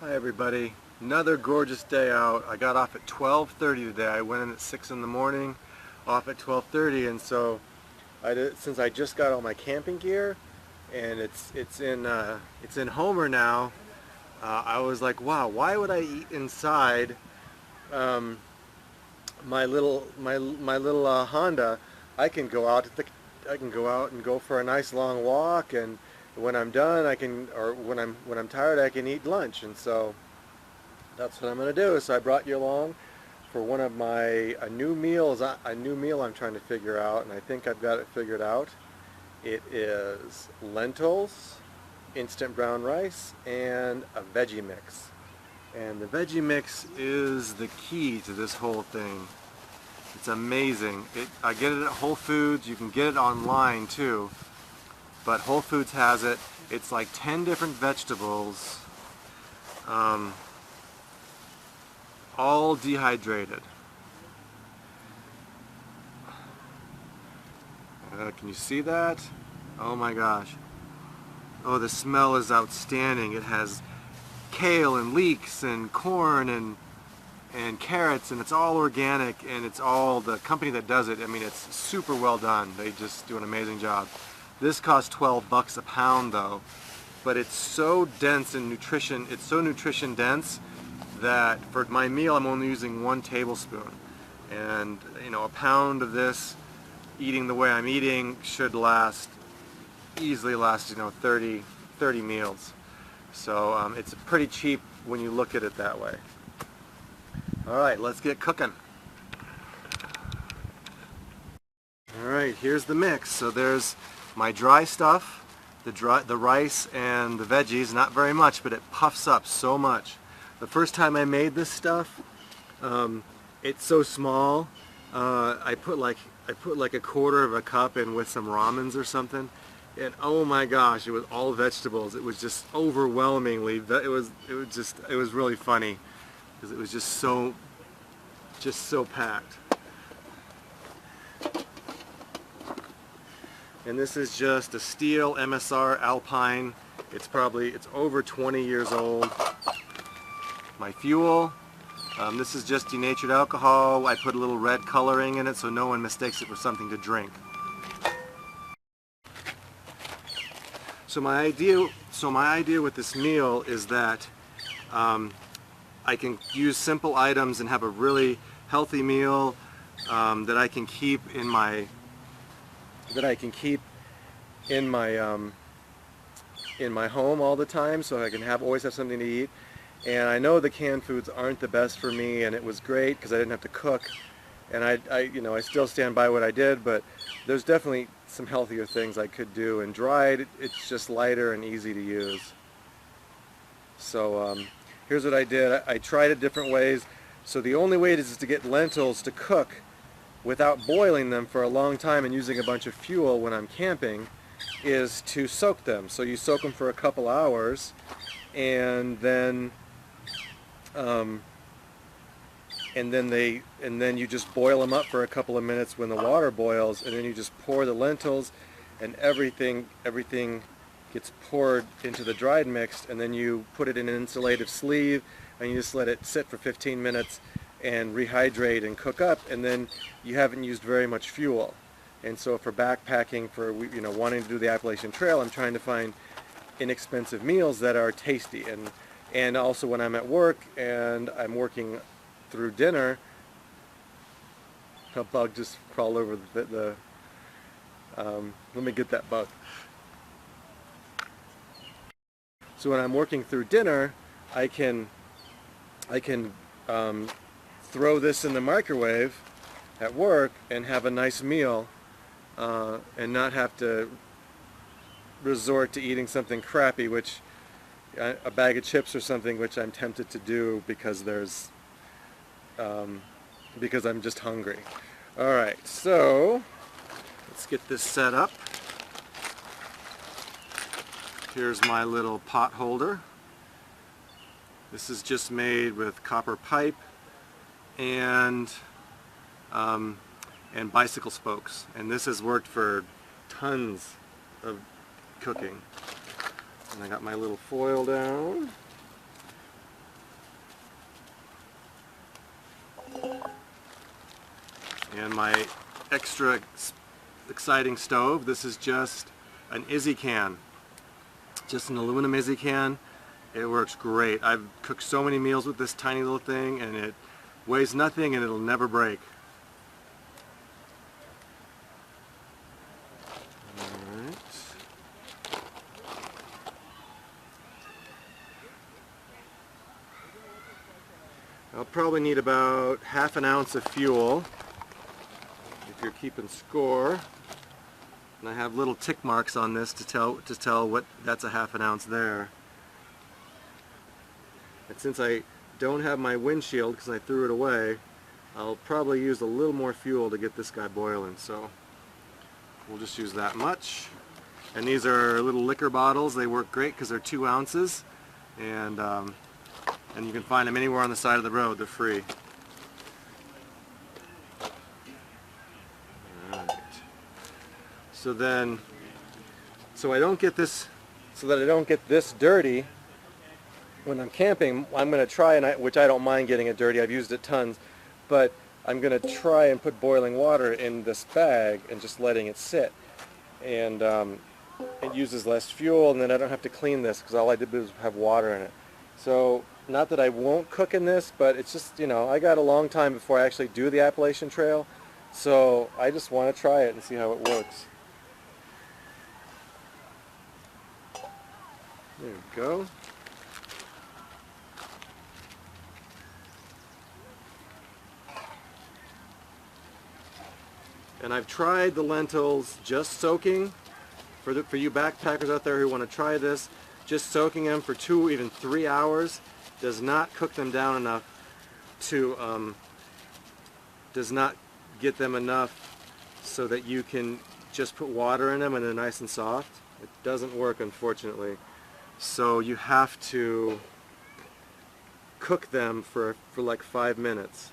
Hi everybody. Another gorgeous day out. I got off at 12:30 today. I went in at 6 in the morning, off at 12:30, and so since I just got all my camping gear and it's in Homer now, I was like, wow, why would I eat inside um, my little Honda? I can go out I can go out and go for a nice long walk, and when I'm done, or when I'm tired, I can eat lunch. And so that's what I'm going to do. So I brought you along for one of a new meal I'm trying to figure out, and I think I've got it figured out. It is lentils, instant brown rice, and a veggie mix. And the veggie mix is the key to this whole thing. It's amazing. I get it at Whole Foods. You can get it online too, but Whole Foods has it. It's like 10 different vegetables, all dehydrated. Can you see that? Oh my gosh. Oh, the smell is outstanding. It has kale and leeks and corn and carrots, and it's all organic, and it's all the company that does it. I mean, it's super well done. They just do an amazing job. This costs $12 a pound though, but it's so dense in nutrition. It's so nutrition dense that for my meal I'm only using 1 tablespoon, and a pound of this, eating the way I'm eating, should easily last 30 meals. So it's pretty cheap when you look at it that way. Alright, let's get cooking. Alright, here's the mix. So there's my dry stuff, the rice and the veggies. Not very much, but it puffs up so much. The first time I made this stuff, it's so small. I put like a 1/4 of a cup in with some ramens or something, and oh my gosh, it was all vegetables. It was just overwhelmingly. It was really funny because it was just so packed. And this is just a steel MSR Alpine. It's over 20 years old. My fuel, this is just denatured alcohol. I put a little red coloring in it so no one mistakes it for something to drink. So my idea with this meal is that I can use simple items and have a really healthy meal that I can keep in my home all the time, so I can always have something to eat. And I know the canned foods aren't the best for me, and it was great because I didn't have to cook, and I still stand by what I did, but there's definitely some healthier things I could do. And dried, it's just lighter and easy to use. So here's what I did. I tried it different ways. So the only way is to get lentils to cook without boiling them for a long time and using a bunch of fuel when I'm camping is to soak them. So you soak them for a couple hours, and then you just boil them up for a couple of minutes when the water boils, and then you just pour the lentils, and everything gets poured into the dried mix, and then you put it in an insulative sleeve, and you just let it sit for 15 minutes and rehydrate and cook up, and then you haven't used very much fuel. And so for backpacking, for wanting to do the Appalachian Trail, I'm trying to find inexpensive meals that are tasty. And also when I'm at work and I'm working through dinner, a bug just crawled over let me get that bug. So when I'm working through dinner, I can throw this in the microwave at work and have a nice meal, and not have to resort to eating something crappy, which a bag of chips or something, which I'm tempted to do because I'm just hungry. Alright, so let's get this set up. Here's my little pot holder. This is just made with copper pipe and bicycle spokes, and this has worked for tons of cooking. And I got my little foil down. And my extra exciting stove, this is just an Izzy can. Just an aluminum Izzy can. It works great. I've cooked so many meals with this tiny little thing, and it weighs nothing and it'll never break. Alright. I'll probably need about half an ounce of fuel if you're keeping score. And I have little tick marks on this to tell what that's a half an ounce there. And since I don't have my windshield because I threw it away, I'll probably use a little more fuel to get this guy boiling. So we'll just use that much. And these are little liquor bottles. They work great because they're 2 ounces, and you can find them anywhere on the side of the road. They're free. Alright. So then, so that I don't get this dirty when I'm camping, I'm going to try, which I don't mind getting it dirty, I've used it tons, but I'm going to try and put boiling water in this bag and just letting it sit. And it uses less fuel, and then I don't have to clean this because all I did was have water in it. So, not that I won't cook in this, but it's just, you know, I got a long time before I actually do the Appalachian Trail, so I just want to try it and see how it works. There we go. And I've tried the lentils just soaking. For you backpackers out there who want to try this, just soaking them for 2, even 3 hours does not cook them down enough to, does not get them enough so that you can just put water in them and they're nice and soft. It doesn't work, unfortunately. So you have to cook them for like 5 minutes.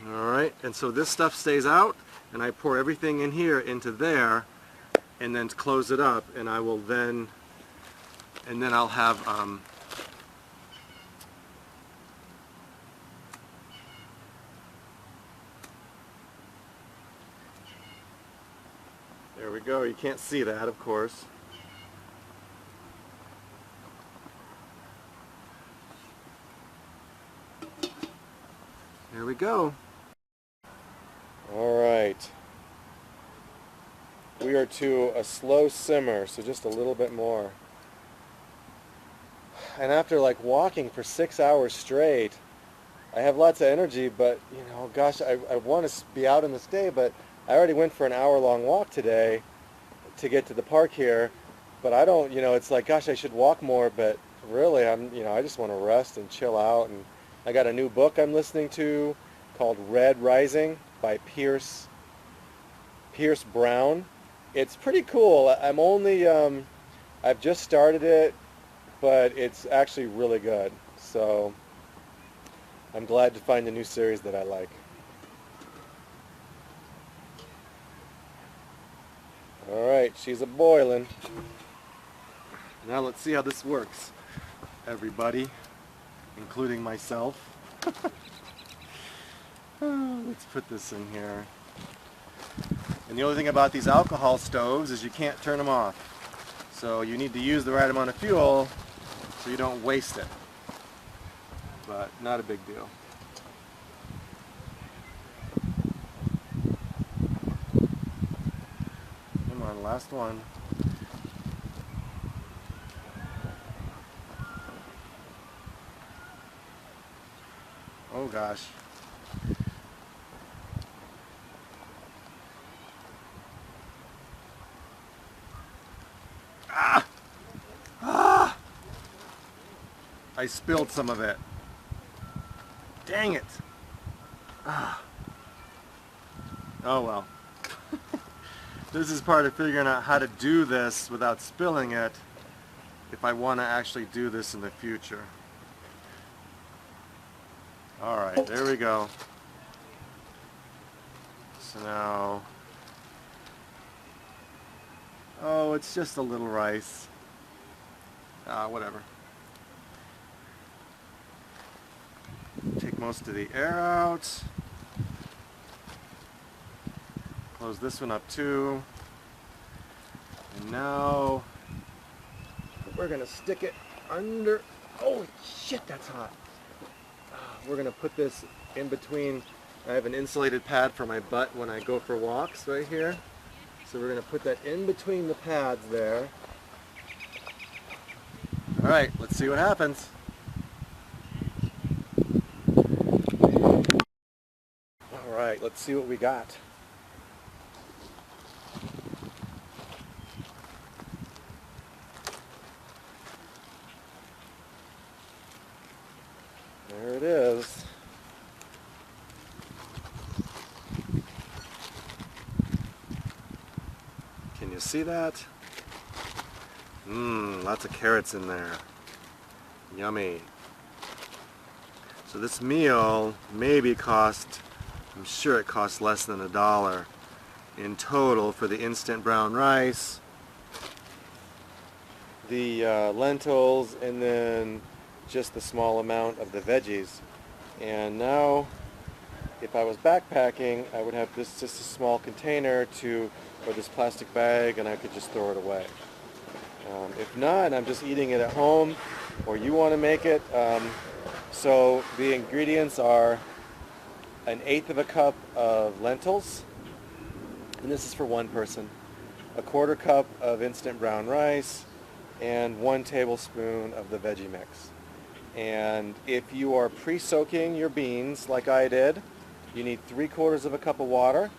Alright, and so this stuff stays out, and I pour everything in here into there, and then close it up, and I will then, I'll have, there we go, you can't see that, of course. There we go. Alright, we are to a slow simmer, so just a little bit more. And after like walking for 6 hours straight, I have lots of energy, but you know, gosh, I want to be out in this day, but I already went for an hour-long walk today to get to the park here, but I don't, you know, it's like, gosh, I should walk more, but really, I just want to rest and chill out. And I got a new book I'm listening to called Red Rising by Pierce Brown. It's pretty cool. I've just started it, but it's actually really good. So I'm glad to find a new series that I like. Alright, she's a boiling. Now let's see how this works, everybody, including myself. Let's put this in here. And the only thing about these alcohol stoves is you can't turn them off. So you need to use the right amount of fuel so you don't waste it. But not a big deal. Come on, last one. Oh gosh. I spilled some of it. Dang it. Oh well. This is part of figuring out how to do this without spilling it if I want to actually do this in the future. Alright, there we go. So now, oh, it's just a little rice. Whatever. most of the air out. Close this one up too. And now we're gonna stick it under. Holy shit, that's hot. We're gonna put this in between. I have an insulated pad for my butt when I go for walks right here. So we're gonna put that in between the pads there. All right, let's see what happens. All right, let's see what we got. There it is. Can you see that? Lots of carrots in there. Yummy. So this meal maybe cost, I'm sure it cost less than $1 in total for the instant brown rice, the lentils, and then just the small amount of the veggies. And now if I was backpacking, I would have this just a small container or this plastic bag, and I could just throw it away. If not, I'm just eating it at home, or you want to make it. So the ingredients are 1/8 of a cup of lentils, and this is for one person, 1/4 cup of instant brown rice, and 1 tablespoon of the veggie mix. And if you are pre-soaking your beans like I did, you need 3/4 of a cup of water.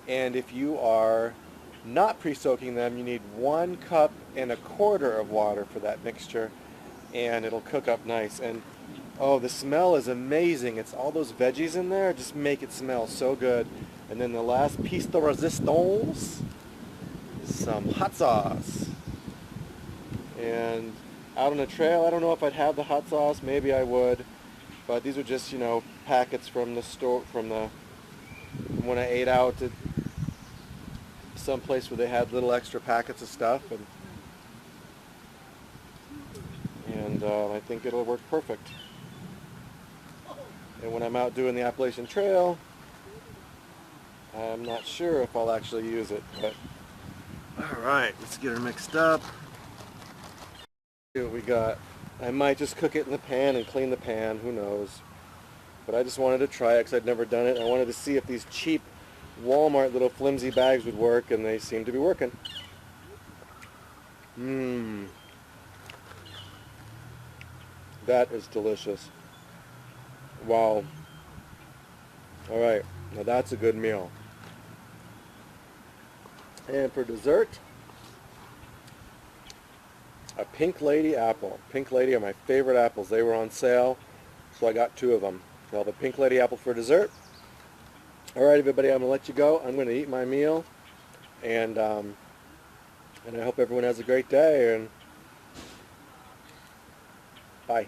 And if you are not pre-soaking them, you need 1.25 cups of water for that mixture, and it'll cook up nice. And oh, the smell is amazing. It's all those veggies in there, just make it smell so good. And then the last piece de resistance is some hot sauce. And out on the trail, I don't know if I'd have the hot sauce, maybe I would, but these are just, packets from the store, from when I ate out at some place where they had little extra packets of stuff, and I think it'll work perfect. And when I'm out doing the Appalachian Trail, I'm not sure if I'll actually use it, but all right, let's get her mixed up. See what we got. I might just cook it in the pan and clean the pan, who knows. But I just wanted to try it because I'd never done it. I wanted to see if these cheap Walmart little flimsy bags would work, and they seem to be working. That is delicious. Wow. All right, now that's a good meal. And for dessert, a Pink Lady apple. Pink Lady are my favorite apples. They were on sale, so I got 2 of them. So I'll have a Pink Lady apple for dessert. All right, everybody, I'm going to let you go. I'm going to eat my meal, and I hope everyone has a great day, and bye.